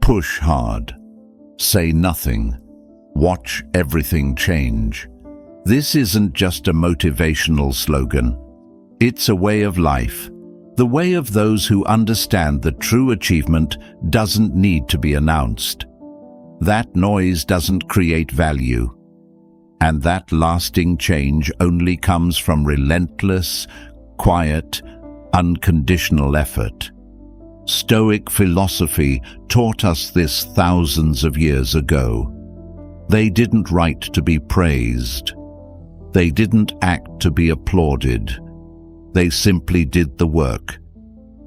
Push hard. Say nothing. Watch everything change. This isn't just a motivational slogan. It's a way of life. The way of those who understand that true achievement doesn't need to be announced. That noise doesn't create value. And that lasting change only comes from relentless, quiet, unconditional effort. Stoic philosophy taught us this thousands of years ago. They didn't write to be praised. They didn't act to be applauded. They simply did the work.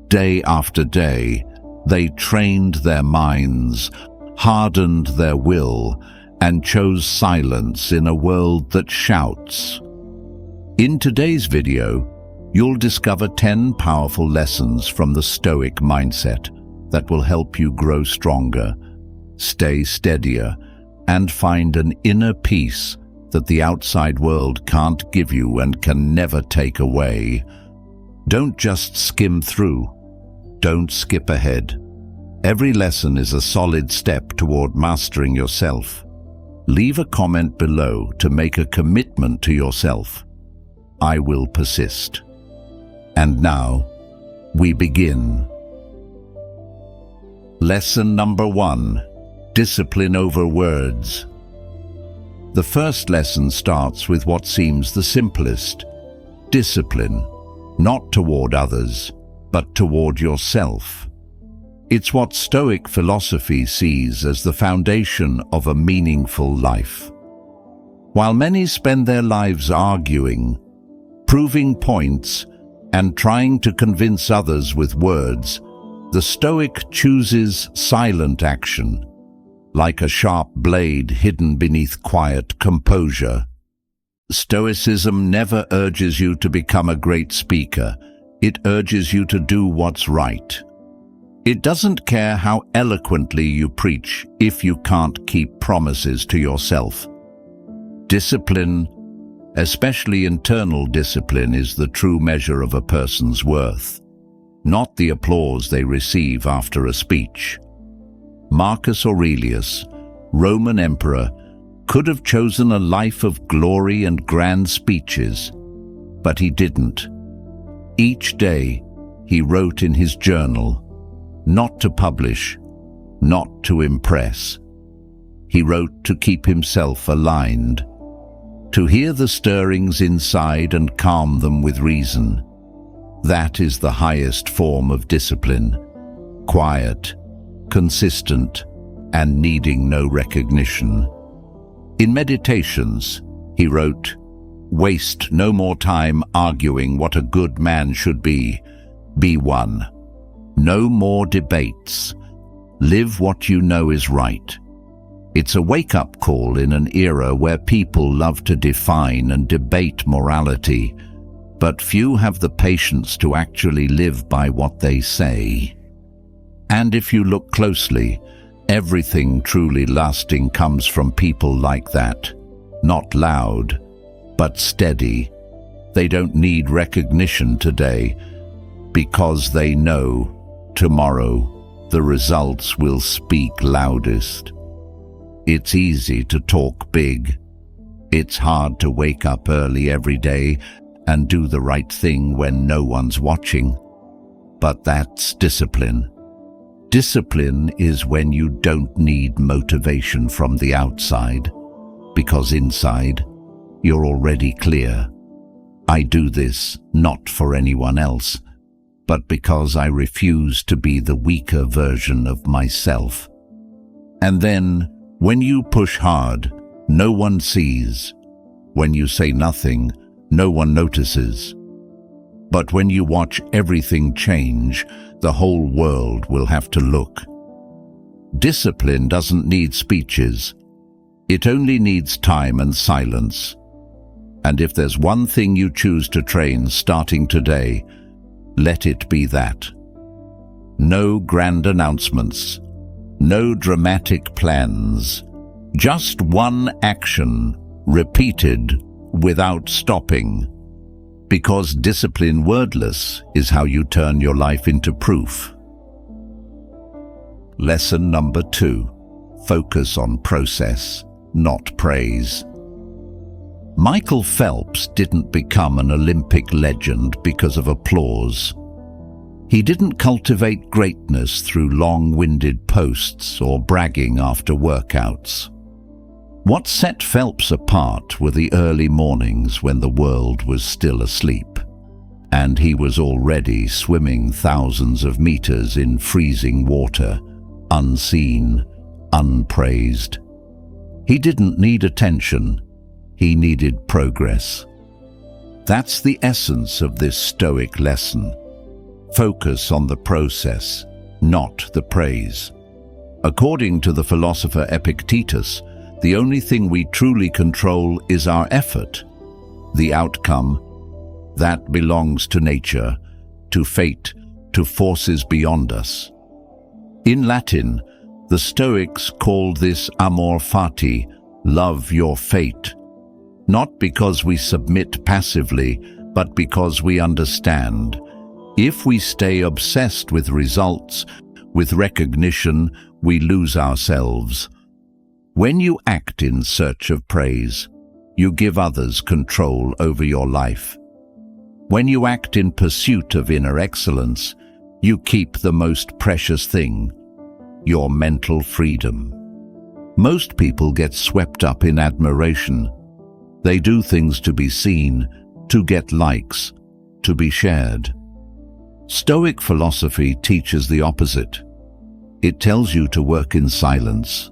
Day after day, they trained their minds, hardened their will, and chose silence in a world that shouts. In today's video, you'll discover 10 powerful lessons from the Stoic mindset that will help you grow stronger, stay steadier, and find an inner peace that the outside world can't give you and can never take away. Don't just skim through. Don't skip ahead. Every lesson is a solid step toward mastering yourself. Leave a comment below to make a commitment to yourself. I will persist. And now, we begin. Lesson number 1. Discipline over words. The first lesson starts with what seems the simplest. Discipline, not toward others, but toward yourself. It's what Stoic philosophy sees as the foundation of a meaningful life. While many spend their lives arguing, proving points, and trying to convince others with words, the Stoic chooses silent action, like a sharp blade hidden beneath quiet composure. Stoicism never urges you to become a great speaker. It urges you to do what's right. It doesn't care how eloquently you preach if you can't keep promises to yourself. Discipline, especially internal discipline, is the true measure of a person's worth, not the applause they receive after a speech. Marcus Aurelius, Roman emperor, could have chosen a life of glory and grand speeches, but he didn't. Each day, he wrote in his journal, not to publish, not to impress. He wrote to keep himself aligned, to hear the stirrings inside and calm them with reason. That is the highest form of discipline, quiet, consistent, and needing no recognition. In Meditations, he wrote, "Waste no more time arguing what a good man should be. Be one. No more debates. Live what you know is right." It's a wake-up call in an era where people love to define and debate morality, but few have the patience to actually live by what they say. And if you look closely, everything truly lasting comes from people like that. Not loud, but steady. They don't need recognition today, because they know tomorrow the results will speak loudest. It's easy to talk big. It's hard to wake up early every day and do the right thing when no one's watching. But that's discipline. Discipline is when you don't need motivation from the outside, because inside, you're already clear. I do this not for anyone else, but because I refuse to be the weaker version of myself. And then, when you push hard, no one sees. When you say nothing, no one notices. But when you watch everything change, the whole world will have to look. Discipline doesn't need speeches. It only needs time and silence. And if there's one thing you choose to train starting today, let it be that. No grand announcements. No dramatic plans, just one action, repeated without stopping. Because discipline wordless is how you turn your life into proof. Lesson number 2. Focus on process, not praise. Michael Phelps didn't become an Olympic legend because of applause. He didn't cultivate greatness through long-winded posts or bragging after workouts. What set Phelps apart were the early mornings when the world was still asleep, and he was already swimming thousands of meters in freezing water, unseen, unpraised. He didn't need attention, he needed progress. That's the essence of this Stoic lesson. Focus on the process, not the praise. According to the philosopher Epictetus, the only thing we truly control is our effort. The outcome, that belongs to nature, to fate, to forces beyond us. In Latin, the Stoics called this amor fati, love your fate, not because we submit passively, but because we understand. If we stay obsessed with results, with recognition, we lose ourselves. When you act in search of praise, you give others control over your life. When you act in pursuit of inner excellence, you keep the most precious thing, your mental freedom. Most people get swept up in admiration. They do things to be seen, to get likes, to be shared. Stoic philosophy teaches the opposite. It tells you to work in silence,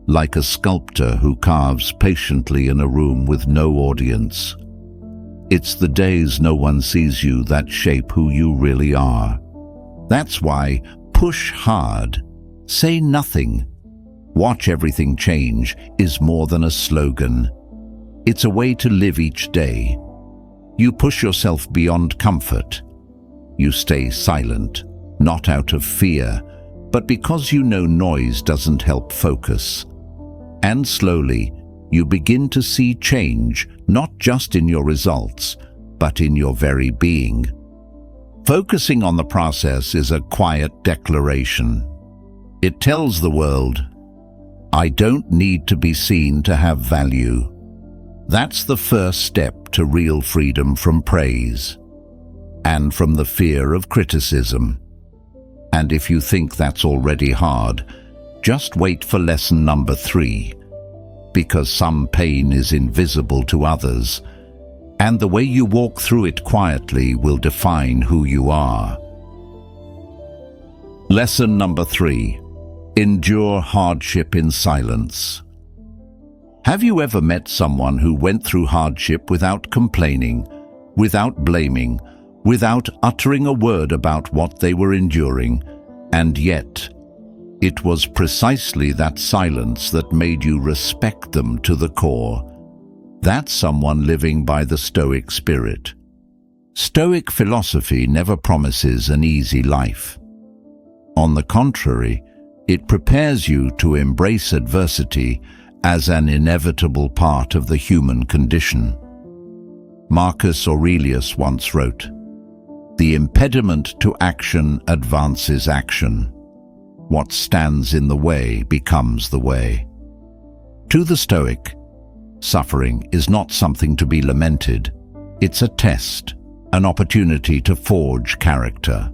like a sculptor who carves patiently in a room with no audience. It's the days no one sees you that shape who you really are. That's why push hard, say nothing, watch everything change is more than a slogan. It's a way to live each day. You push yourself beyond comfort. You stay silent, not out of fear, but because you know noise doesn't help focus. And slowly, you begin to see change, not just in your results, but in your very being. Focusing on the process is a quiet declaration. It tells the world, I don't need to be seen to have value. That's the first step to real freedom from praise and from the fear of criticism. And if you think that's already hard, just wait for lesson number 3, because some pain is invisible to others, and the way you walk through it quietly will define who you are. Lesson number 3. Endure hardship in silence. Have you ever met someone who went through hardship without complaining, without blaming, without uttering a word about what they were enduring, and yet it was precisely that silence that made you respect them to the core? That's someone living by the Stoic spirit. Stoic philosophy never promises an easy life. On the contrary, it prepares you to embrace adversity as an inevitable part of the human condition. Marcus Aurelius once wrote, "The impediment to action advances action. What stands in the way becomes the way." To the Stoic, suffering is not something to be lamented. It's a test, an opportunity to forge character.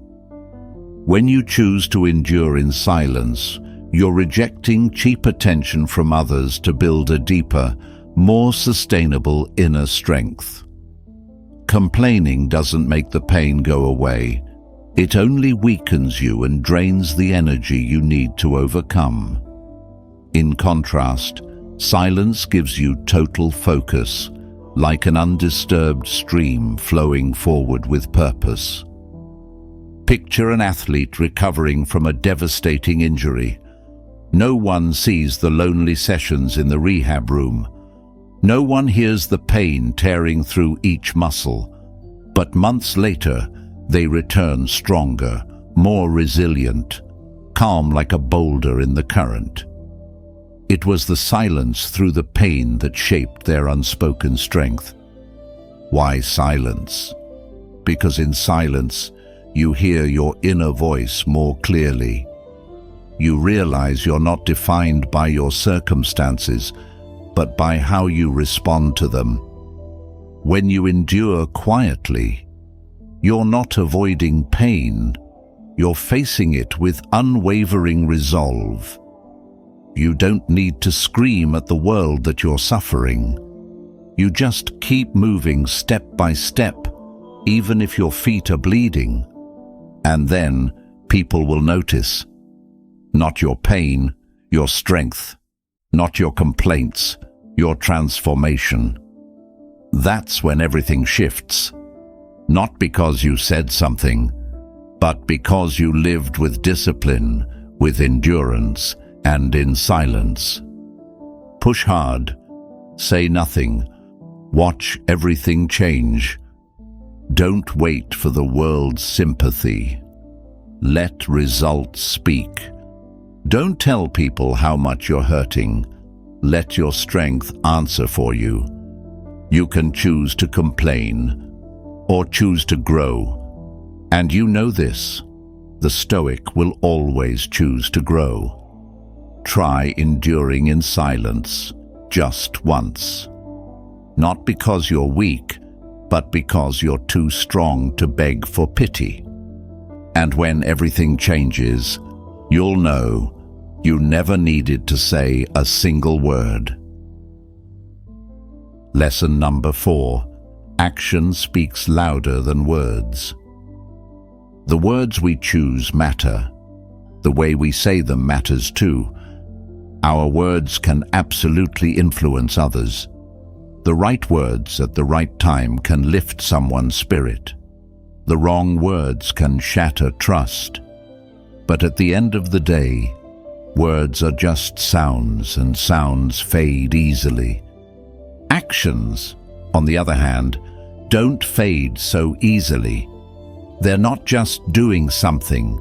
When you choose to endure in silence, you're rejecting cheap attention from others to build a deeper, more sustainable inner strength. Complaining doesn't make the pain go away. It only weakens you and drains the energy you need to overcome. In contrast, silence gives you total focus, like an undisturbed stream flowing forward with purpose. Picture an athlete recovering from a devastating injury. No one sees the lonely sessions in the rehab room. No one hears the pain tearing through each muscle. But months later, they return stronger, more resilient, calm like a boulder in the current. It was the silence through the pain that shaped their unspoken strength. Why silence? Because in silence, you hear your inner voice more clearly. you realize you're not defined by your circumstances, but by how you respond to them. When you endure quietly, you're not avoiding pain, you're facing it with unwavering resolve. You don't need to scream at the world that you're suffering. You just keep moving step by step, even if your feet are bleeding. And then people will notice. Not your pain, your strength. Not your complaints, your transformation. That's when everything shifts. Not because you said something, but because you lived with discipline, with endurance, and in silence. Push hard, say nothing, watch everything change. Don't wait for the world's sympathy. Let results speak. Don't tell people how much you're hurting. Let your strength answer for you. You can choose to complain or choose to grow. And you know this, the Stoic will always choose to grow. Try enduring in silence, just once. Not because you're weak, but because you're too strong to beg for pity. And when everything changes, you'll know you never needed to say a single word. Lesson number 4. Action speaks louder than words. The words we choose matter. The way we say them matters too. Our words can absolutely influence others. The right words at the right time can lift someone's spirit. The wrong words can shatter trust. But at the end of the day, words are just sounds, and sounds fade easily. Actions, on the other hand, don't fade so easily. They're not just doing something.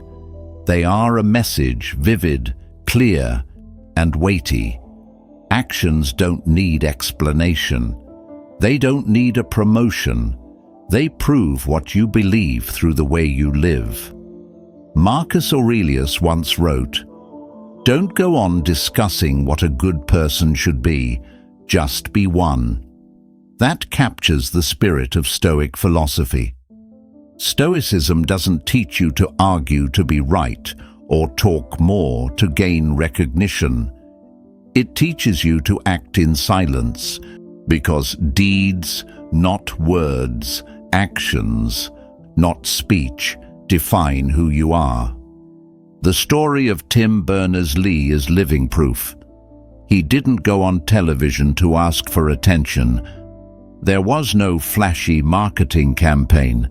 They are a message, vivid, clear, and weighty. Actions don't need explanation. They don't need a promotion. They prove what you believe through the way you live. Marcus Aurelius once wrote, "Don't go on discussing what a good person should be, just be one." That captures the spirit of Stoic philosophy. Stoicism doesn't teach you to argue to be right or talk more to gain recognition. It teaches you to act in silence, because deeds, not words, actions, not speech, define who you are. The story of Tim Berners-Lee is living proof. He didn't go on television to ask for attention. There was no flashy marketing campaign.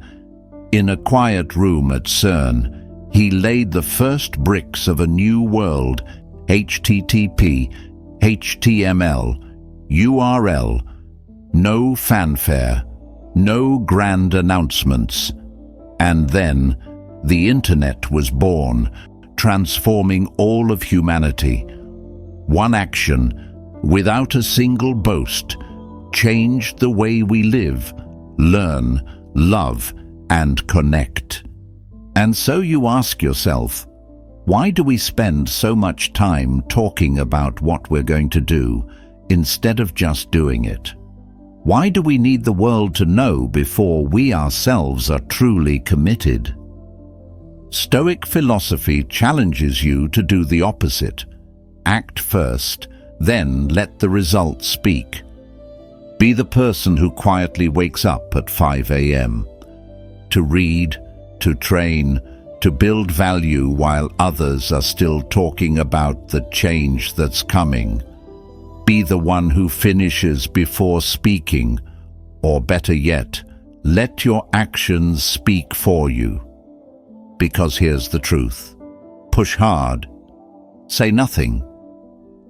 In a quiet room at CERN, he laid the first bricks of a new world, HTTP, HTML, URL, no fanfare, no grand announcements. And then the internet was born, transforming all of humanity. One action, without a single boast, changed the way we live, learn, love, and connect. And so you ask yourself, why do we spend so much time talking about what we're going to do instead of just doing it? Why do we need the world to know before we ourselves are truly committed? Stoic philosophy challenges you to do the opposite. Act first, then let the results speak. Be the person who quietly wakes up at 5 a.m. to read, to train, to build value while others are still talking about the change that's coming. Be the one who finishes before speaking, or better yet, let your actions speak for you. Because here's the truth. Push hard. Say nothing.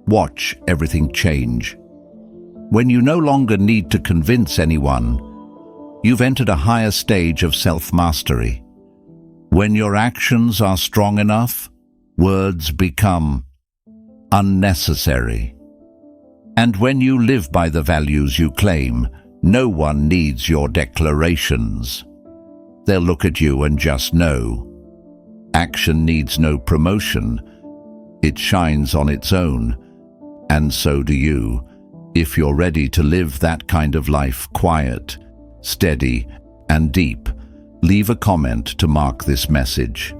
Watch everything change. When you no longer need to convince anyone, you've entered a higher stage of self-mastery. When your actions are strong enough, words become unnecessary. And when you live by the values you claim, no one needs your declarations. They'll look at you and just know. Action needs no promotion. It shines on its own, and so do you, if you're ready to live that kind of life, quiet, steady, and deep. Leave a comment to mark this message.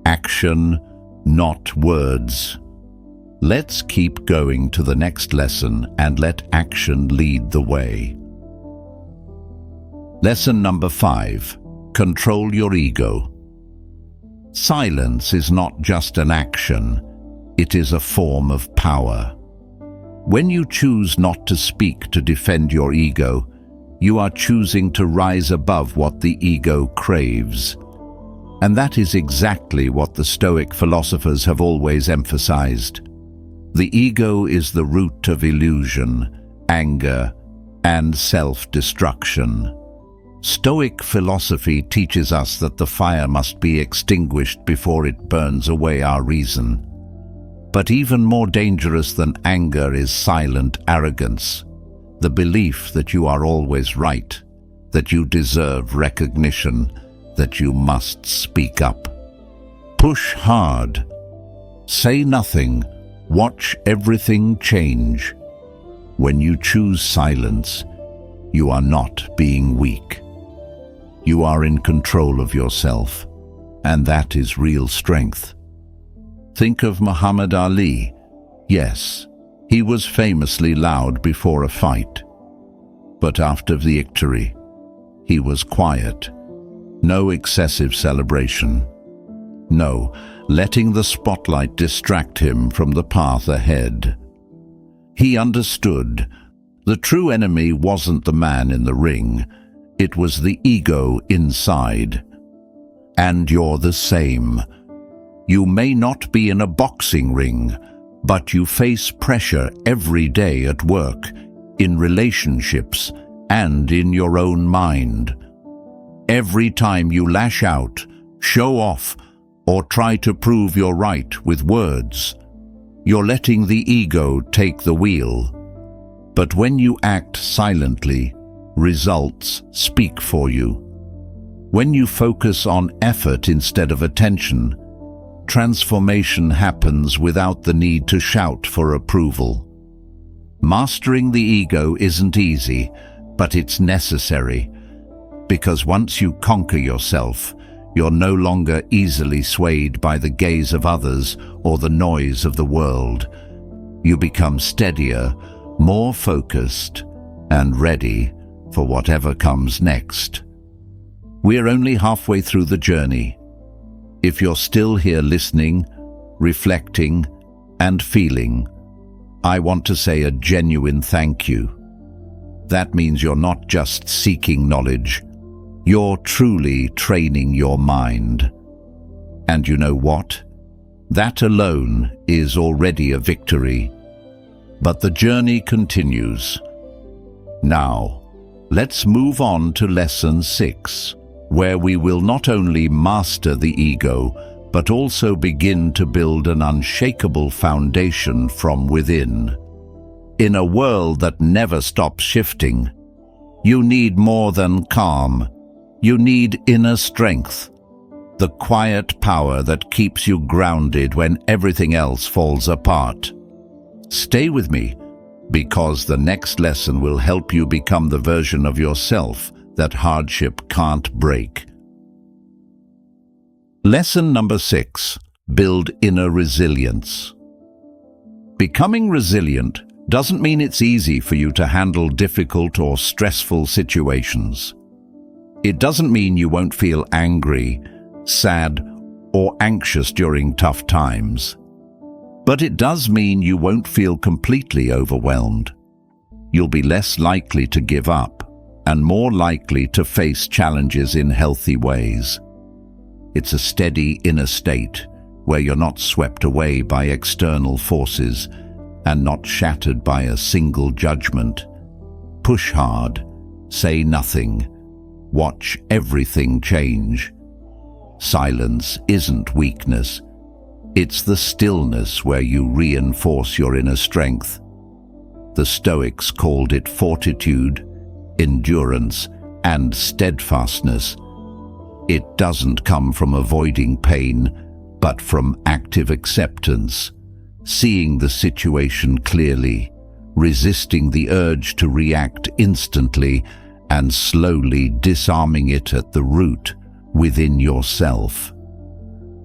Action, not words. Let's keep going to the next lesson and let action lead the way. Lesson number 5. Control your ego. Silence is not just an action, it is a form of power. When you choose not to speak to defend your ego, you are choosing to rise above what the ego craves. And that is exactly what the Stoic philosophers have always emphasized. The ego is the root of illusion, anger, and self-destruction. Stoic philosophy teaches us that the fire must be extinguished before it burns away our reason. But even more dangerous than anger is silent arrogance, the belief that you are always right, that you deserve recognition, that you must speak up. Push hard. Say nothing. Watch everything change. When you choose silence, you are not being weak. You are in control of yourself, and that is real strength. Think of Muhammad Ali. Yes, he was famously loud before a fight. But after the victory, he was quiet. No excessive celebration. No, letting the spotlight distract him from the path ahead. He understood. The true enemy wasn't the man in the ring. It was the ego inside. And you're the same. You may not be in a boxing ring, but you face pressure every day at work, in relationships, and in your own mind. Every time you lash out, show off, or try to prove you're right with words, you're letting the ego take the wheel. But when you act silently, results speak for you. When you focus on effort instead of attention, transformation happens without the need to shout for approval. Mastering the ego isn't easy, but it's necessary, because once you conquer yourself, you're no longer easily swayed by the gaze of others or the noise of the world. You become steadier, more focused, and ready for whatever comes next. We're only halfway through the journey. If you're still here listening, reflecting, and feeling, I want to say a genuine thank you. That means you're not just seeking knowledge, you're truly training your mind. And you know what? That alone is already a victory. But the journey continues. Now, let's move on to Lesson 6, where we will not only master the ego, but also begin to build an unshakable foundation from within. In a world that never stops shifting, you need more than calm. You need inner strength, the quiet power that keeps you grounded when everything else falls apart. Stay with me, because the next lesson will help you become the version of yourself that hardship can't break. Lesson number 6. Build inner resilience. Becoming resilient doesn't mean it's easy for you to handle difficult or stressful situations. It doesn't mean you won't feel angry, sad, or anxious during tough times. But it does mean you won't feel completely overwhelmed. You'll be less likely to give up and more likely to face challenges in healthy ways. It's a steady inner state where you're not swept away by external forces and not shattered by a single judgment. Push hard, say nothing, watch everything change. Silence isn't weakness. It's the stillness where you reinforce your inner strength. The Stoics called it fortitude, endurance, and steadfastness. It doesn't come from avoiding pain, but from active acceptance. seeing the situation clearly, resisting the urge to react instantly, and slowly disarming it at the root within yourself.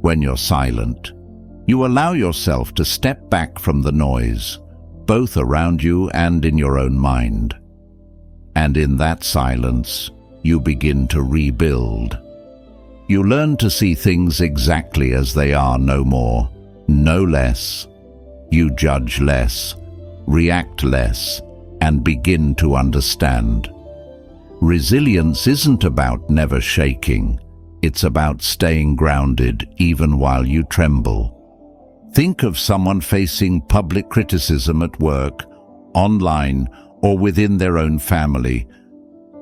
When you're silent, you allow yourself to step back from the noise, both around you and in your own mind. And in that silence, you begin to rebuild. You learn to see things exactly as they are, no more, no less. You judge less, react less, and begin to understand. Resilience isn't about never shaking. It's about staying grounded even while you tremble. Think of someone facing public criticism at work, online, or within their own family.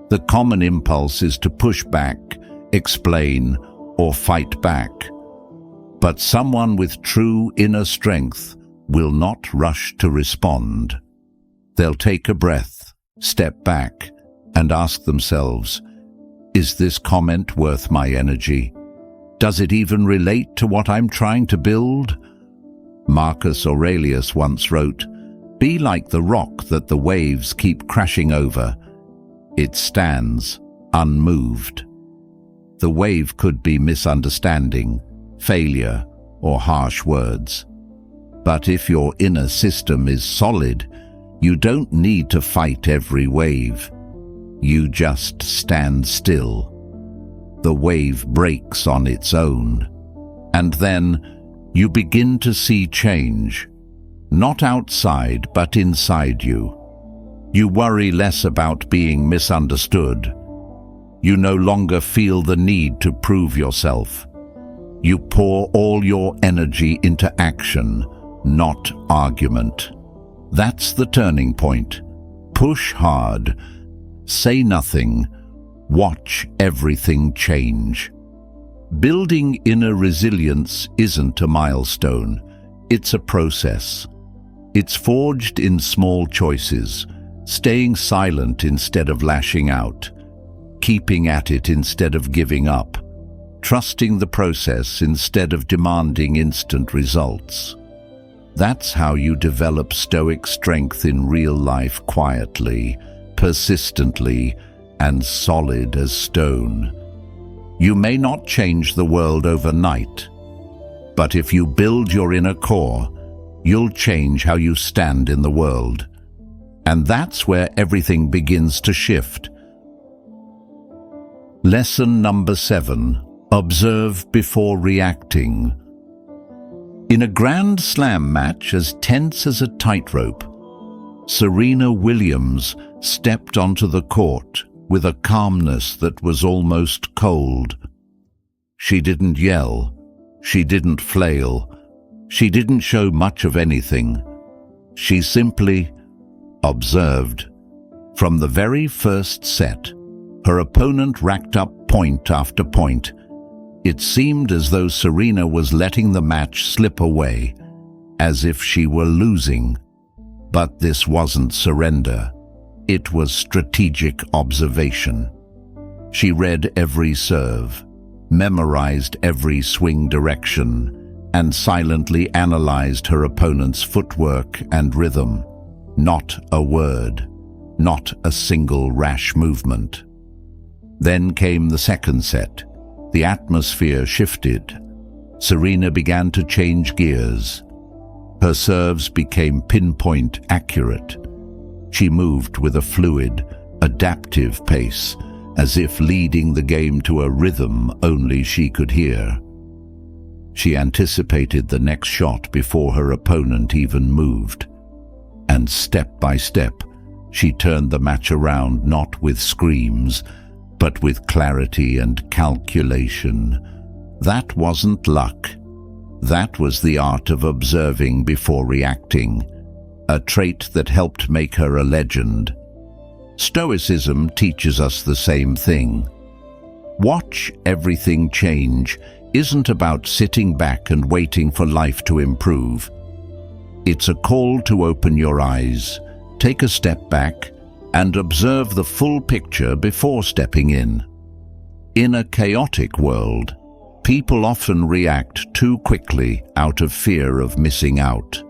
The common impulse is to push back, explain, or fight back. But someone with true inner strength will not rush to respond. They'll take a breath, step back, and ask themselves, is this comment worth my energy? Does it even relate to what I'm trying to build? Marcus Aurelius once wrote, "Be like the rock that the waves keep crashing over. It stands unmoved." The wave could be misunderstanding, failure, or harsh words. But if your inner system is solid, you don't need to fight every wave. You just stand still. The wave breaks on its own. And then you begin to see change, not outside but inside you. You worry less about being misunderstood. You no longer feel the need to prove yourself. You pour all your energy into action, not argument. That's the turning point. Push hard. Say nothing. Watch everything change. Building inner resilience isn't a milestone. It's a process. It's forged in small choices, staying silent instead of lashing out, keeping at it instead of giving up, trusting the process instead of demanding instant results. That's how you develop Stoic strength in real life, quietly, persistently, and solid as stone. You may not change the world overnight, but if you build your inner core, you'll change how you stand in the world. And that's where everything begins to shift. Lesson number 7. Observe before reacting. In a Grand Slam match as tense as a tightrope, Serena Williams stepped onto the court with a calmness that was almost cold. She didn't yell, she didn't flail, she didn't show much of anything. She simply observed. From the very first set, her opponent racked up point after point. It seemed as though Serena was letting the match slip away, as if she were losing. But this wasn't surrender. It was strategic observation. She read every serve, memorized every swing direction, and silently analyzed her opponent's footwork and rhythm. Not a word, not a single rash movement. Then came the second set. The atmosphere shifted. Serena began to change gears. Her serves became pinpoint accurate. She moved with a fluid, adaptive pace, as if leading the game to a rhythm only she could hear. She anticipated the next shot before her opponent even moved. And step by step, she turned the match around, not with screams, but with clarity and calculation. That wasn't luck. That was the art of observing before reacting, a trait that helped make her a legend. Stoicism teaches us the same thing. Watch everything change isn't about sitting back and waiting for life to improve. It's a call to open your eyes, take a step back, and observe the full picture before stepping in. In a chaotic world, people often react too quickly out of fear of missing out.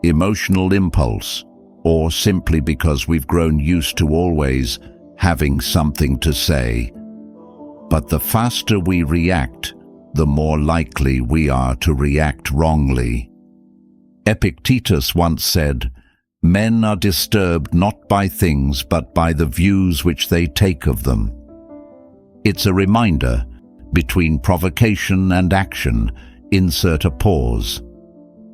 emotional impulse, or simply because we've grown used to always having something to say. But the faster we react, the more likely we are to react wrongly. Epictetus once said, "Men are disturbed not by things but by the views which they take of them." It's a reminder, between provocation and action, insert a pause.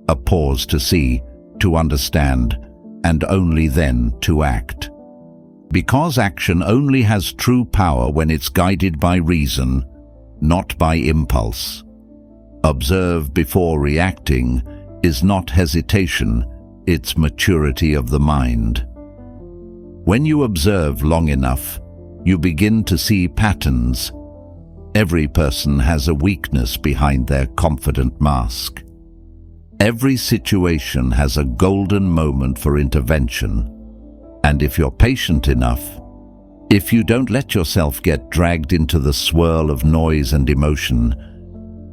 A pause to see, to understand, and only then to act. Because action only has true power when it's guided by reason, not by impulse. Observe before reacting is not hesitation, it's maturity of the mind. When you observe long enough, you begin to see patterns. Every person has a weakness behind their confident mask. Every situation has a golden moment for intervention. And if you're patient enough, if you don't let yourself get dragged into the swirl of noise and emotion,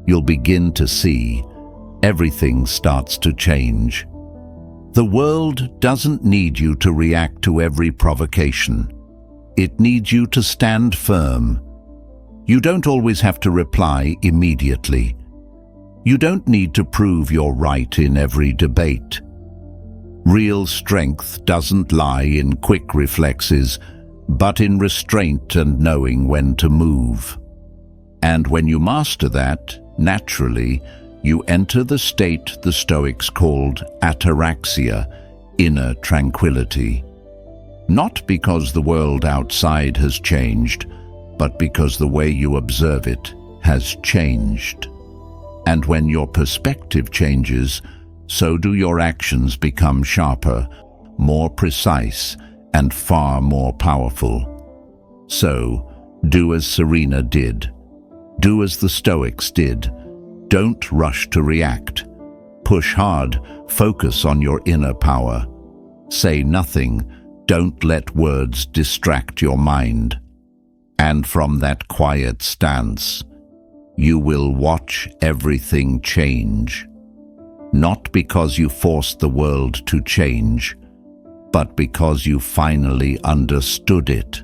you'll begin to see everything starts to change. The world doesn't need you to react to every provocation. It needs you to stand firm. You don't always have to reply immediately. You don't need to prove you're right in every debate. Real strength doesn't lie in quick reflexes, but in restraint and knowing when to move. And when you master that, naturally, you enter the state the Stoics called ataraxia, inner tranquility. Not because the world outside has changed, but because the way you observe it has changed. And when your perspective changes, so do your actions become sharper, more precise, and far more powerful. So, do as Serena did. Do as the Stoics did. Don't rush to react. Push hard, focus on your inner power. Say nothing, don't let words distract your mind. And from that quiet stance, you will watch everything change. Not because you forced the world to change, but because you finally understood it.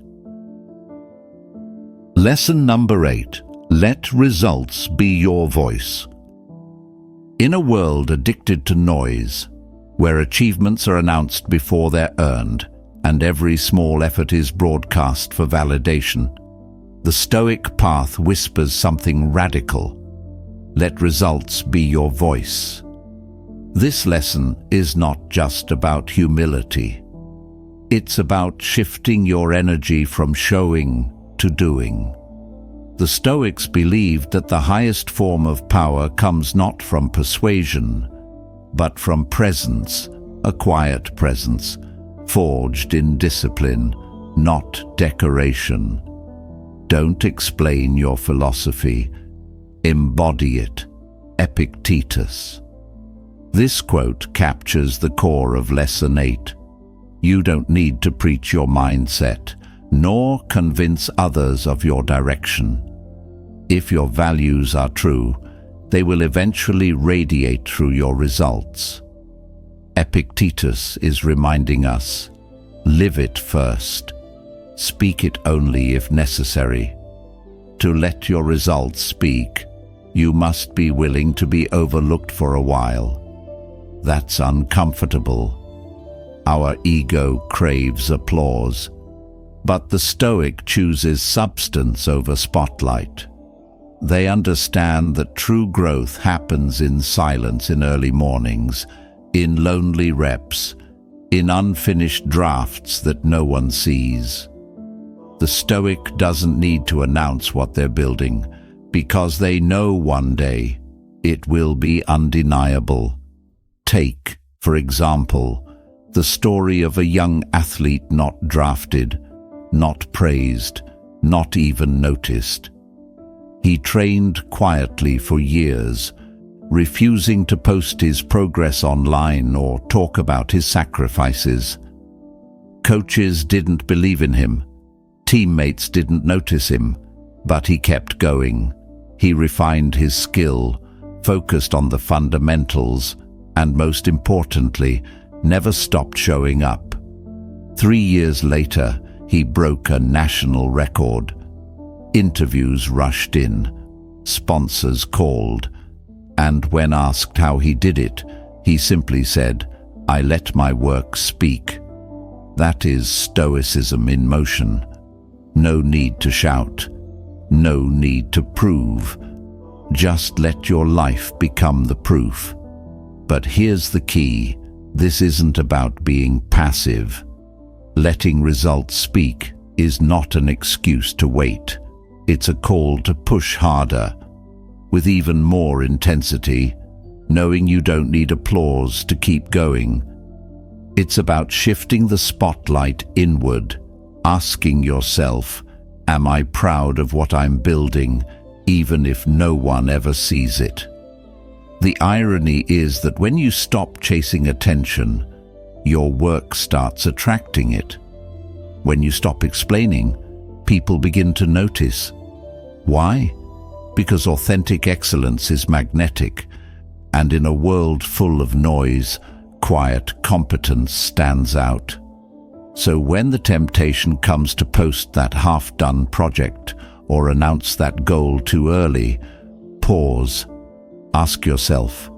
Lesson number 8. Let results be your voice. In a world addicted to noise, where achievements are announced before they're earned, and every small effort is broadcast for validation, the Stoic path whispers something radical. Let results be your voice. This lesson is not just about humility. It's about shifting your energy from showing to doing. The Stoics believed that the highest form of power comes not from persuasion, but from presence, a quiet presence, forged in discipline, not decoration. Don't explain your philosophy, embody it. Epictetus. This quote captures the core of Lesson 8. You don't need to preach your mindset, nor convince others of your direction. If your values are true, they will eventually radiate through your results. Epictetus is reminding us, live it first. Speak it only if necessary. To let your results speak, you must be willing to be overlooked for a while. That's uncomfortable. Our ego craves applause, but the Stoic chooses substance over spotlight. They understand that true growth happens in silence in early mornings, in lonely reps, in unfinished drafts that no one sees. The Stoic doesn't need to announce what they're building, because they know one day it will be undeniable. Take, for example, the story of a young athlete not drafted, not praised, not even noticed. He trained quietly for years, refusing to post his progress online or talk about his sacrifices. Coaches didn't believe in him. Teammates didn't notice him, but he kept going. He refined his skill, focused on the fundamentals, and most importantly, never stopped showing up. 3 years later, he broke a national record. Interviews rushed in, sponsors called, and when asked how he did it, he simply said, "I let my work speak." That is Stoicism in motion. No need to shout, no need to prove. Just let your life become the proof. But here's the key: this isn't about being passive. Letting results speak is not an excuse to wait. It's a call to push harder, with even more intensity, knowing you don't need applause to keep going. It's about shifting the spotlight inward, asking yourself, am I proud of what I'm building, even if no one ever sees it? The irony is that when you stop chasing attention, your work starts attracting it. When you stop explaining, people begin to notice. Why? Because authentic excellence is magnetic, and in a world full of noise, quiet competence stands out. So when the temptation comes to post that half-done project or announce that goal too early, pause. Ask yourself,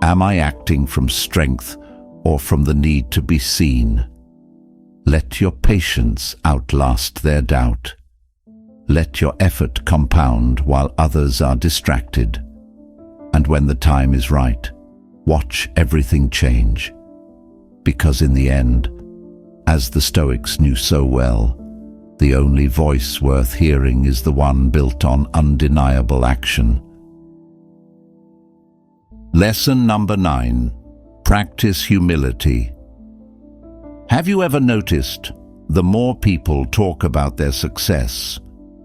am I acting from strength or from the need to be seen? Let your patience outlast their doubt. Let your effort compound while others are distracted. And when the time is right, watch everything change. Because in the end, as the Stoics knew so well, the only voice worth hearing is the one built on undeniable action. Lesson number 9. Practice humility. Have you ever noticed, the more people talk about their success,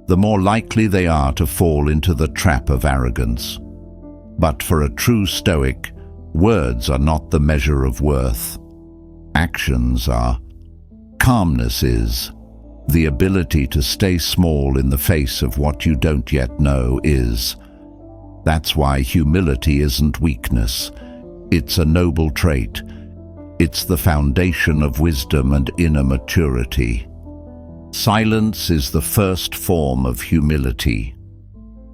the more likely they are to fall into the trap of arrogance? But for a true Stoic, words are not the measure of worth. Actions are. Calmness is. The ability to stay small in the face of what you don't yet know is. That's why humility isn't weakness. It's a noble trait. It's the foundation of wisdom and inner maturity. Silence is the first form of humility.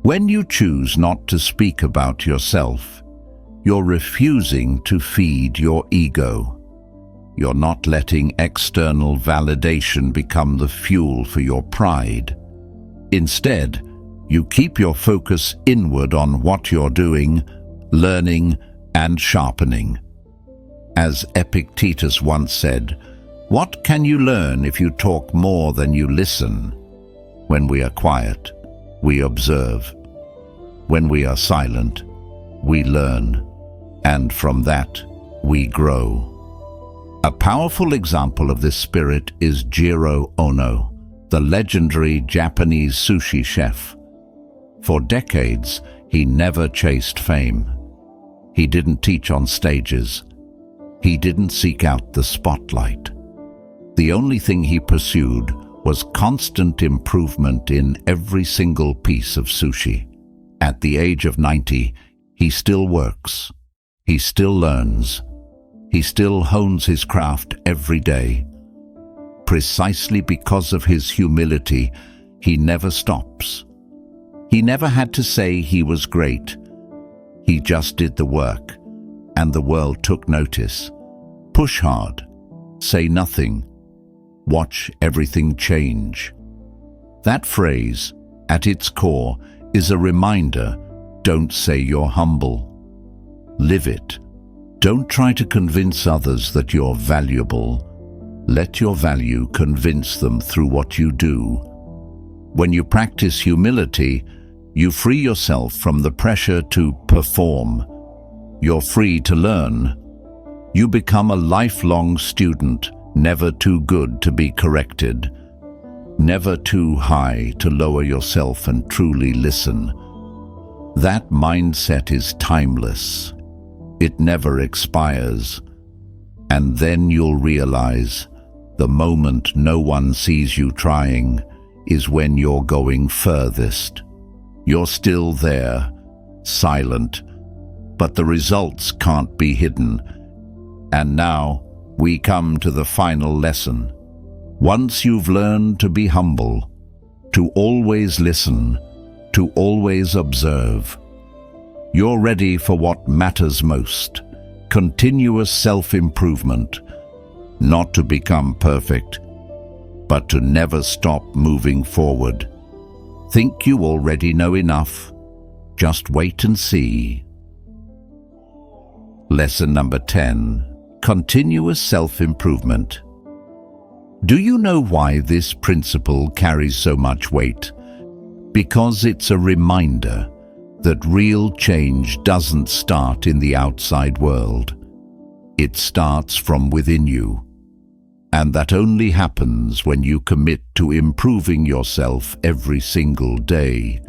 When you choose not to speak about yourself, you're refusing to feed your ego. You're not letting external validation become the fuel for your pride. Instead, you keep your focus inward on what you're doing, learning, and sharpening. As Epictetus once said, "What can you learn if you talk more than you listen?" When we are quiet, we observe. When we are silent, we learn. And from that, we grow. A powerful example of this spirit is Jiro Ono, the legendary Japanese sushi chef. For decades, he never chased fame. He didn't teach on stages. He didn't seek out the spotlight. The only thing he pursued was constant improvement in every single piece of sushi. At the age of 90, he still works. He still learns. He still hones his craft every day. Precisely because of his humility, he never stops. He never had to say he was great. He just did the work, and the world took notice. Push hard. Say nothing. Watch everything change. That phrase, at its core, is a reminder: don't say you're humble. Live it. Don't try to convince others that you're valuable. Let your value convince them through what you do. When you practice humility, you free yourself from the pressure to perform. You're free to learn. You become a lifelong student, never too good to be corrected, never too high to lower yourself and truly listen. That mindset is timeless. It never expires. And then you'll realize the moment no one sees you trying is when you're going furthest. You're still there, silent, but the results can't be hidden. And now we come to the final lesson. Once you've learned to be humble, to always listen, to always observe, you're ready for what matters most: continuous self-improvement, not to become perfect, but to never stop moving forward. Think you already know enough? Just wait and see. Lesson number 10. Continuous self-improvement. Do you know why this principle carries so much weight? Because it's a reminder that real change doesn't start in the outside world. It starts from within you. And that only happens when you commit to improving yourself every single day,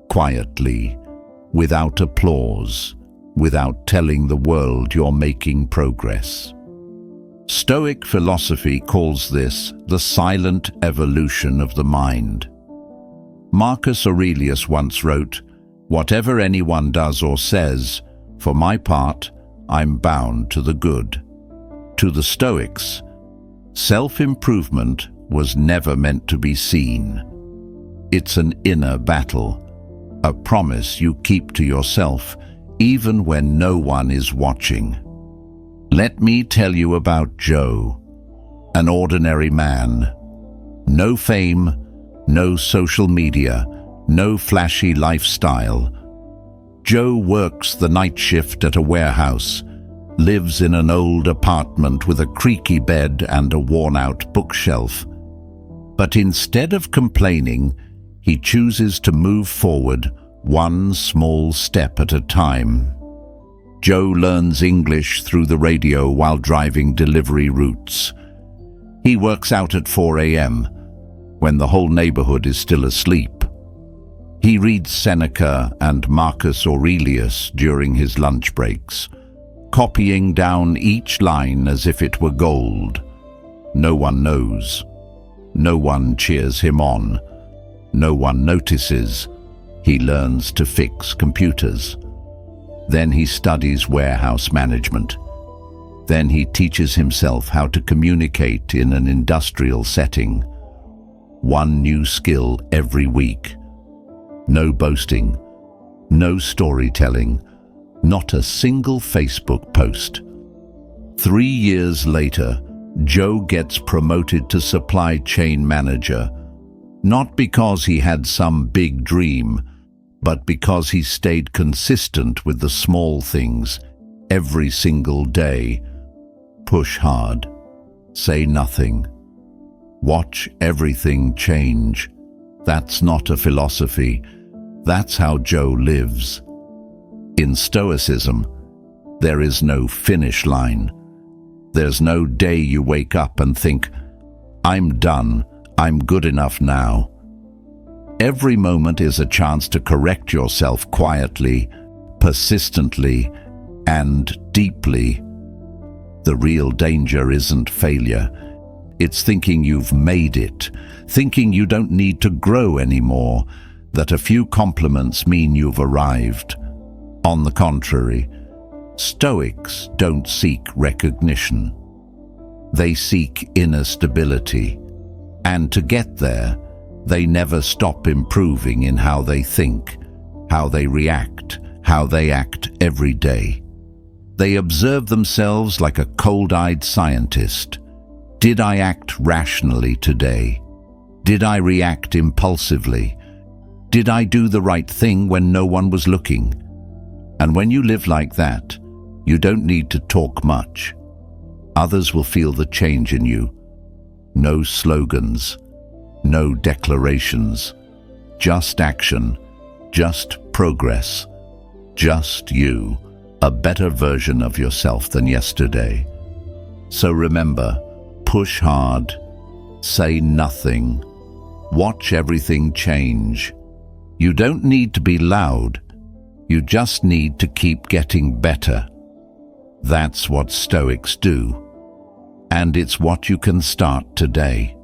quietly, without applause, without telling the world you're making progress. Stoic philosophy calls this the silent evolution of the mind. Marcus Aurelius once wrote, "Whatever anyone does or says, for my part, I'm bound to the good." To the Stoics, self-improvement was never meant to be seen. It's an inner battle, a promise you keep to yourself, even when no one is watching. Let me tell you about Joe, an ordinary man. No fame, no social media, no flashy lifestyle. Joe works the night shift at a warehouse, lives in an old apartment with a creaky bed and a worn-out bookshelf. But instead of complaining, he chooses to move forward one small step at a time. Joe learns English through the radio while driving delivery routes. He works out at 4 a.m. when the whole neighborhood is still asleep. He reads Seneca and Marcus Aurelius during his lunch breaks, copying down each line as if it were gold. No one knows. No one cheers him on. No one notices. He learns to fix computers. Then he studies warehouse management. Then he teaches himself how to communicate in an industrial setting. One new skill every week. No boasting, no storytelling, not a single Facebook post. 3 years later, Joe gets promoted to supply chain manager, not because he had some big dream, but because he stayed consistent with the small things every single day. Push hard, say nothing, watch everything change. That's not a philosophy, that's how Joe lives. In Stoicism, there is no finish line. There's no day you wake up and think, "I'm done, I'm good enough now." Every moment is a chance to correct yourself quietly, persistently, and deeply. The real danger isn't failure. It's thinking you've made it, thinking you don't need to grow anymore, that a few compliments mean you've arrived. On the contrary, Stoics don't seek recognition. They seek inner stability. And to get there, they never stop improving in how they think, how they react, how they act every day. They observe themselves like a cold-eyed scientist. Did I act rationally today? Did I react impulsively? Did I do the right thing when no one was looking? And when you live like that, you don't need to talk much. Others will feel the change in you. No slogans, no declarations, just action, just progress, just you, a better version of yourself than yesterday. So remember, push hard, say nothing, watch everything change. You don't need to be loud, you just need to keep getting better. That's what Stoics do, and it's what you can start today.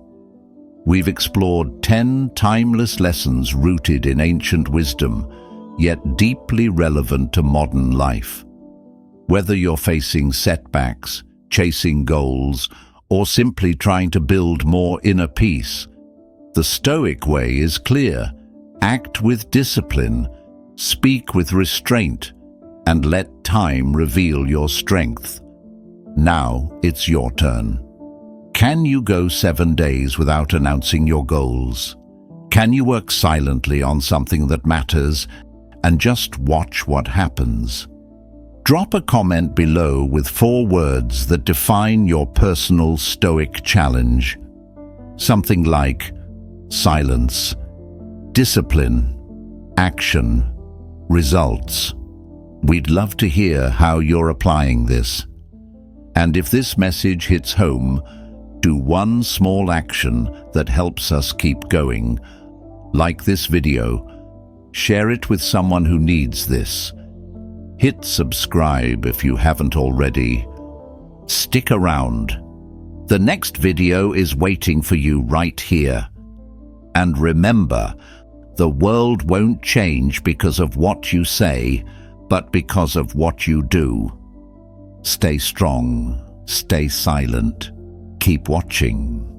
We've explored 10 timeless lessons rooted in ancient wisdom, yet deeply relevant to modern life. Whether you're facing setbacks, chasing goals, or simply trying to build more inner peace, the Stoic way is clear. Act with discipline, speak with restraint, and let time reveal your strength. Now it's your turn. Can you go 7 days without announcing your goals? Can you work silently on something that matters and just watch what happens? Drop a comment below with 4 words that define your personal Stoic challenge. Something like silence, discipline, action, results. We'd love to hear how you're applying this. And if this message hits home, do one small action that helps us keep going. Like this video, share it with someone who needs this. Hit subscribe if you haven't already. Stick around. The next video is waiting for you right here. And remember, the world won't change because of what you say, but because of what you do. Stay strong, stay silent, keep watching.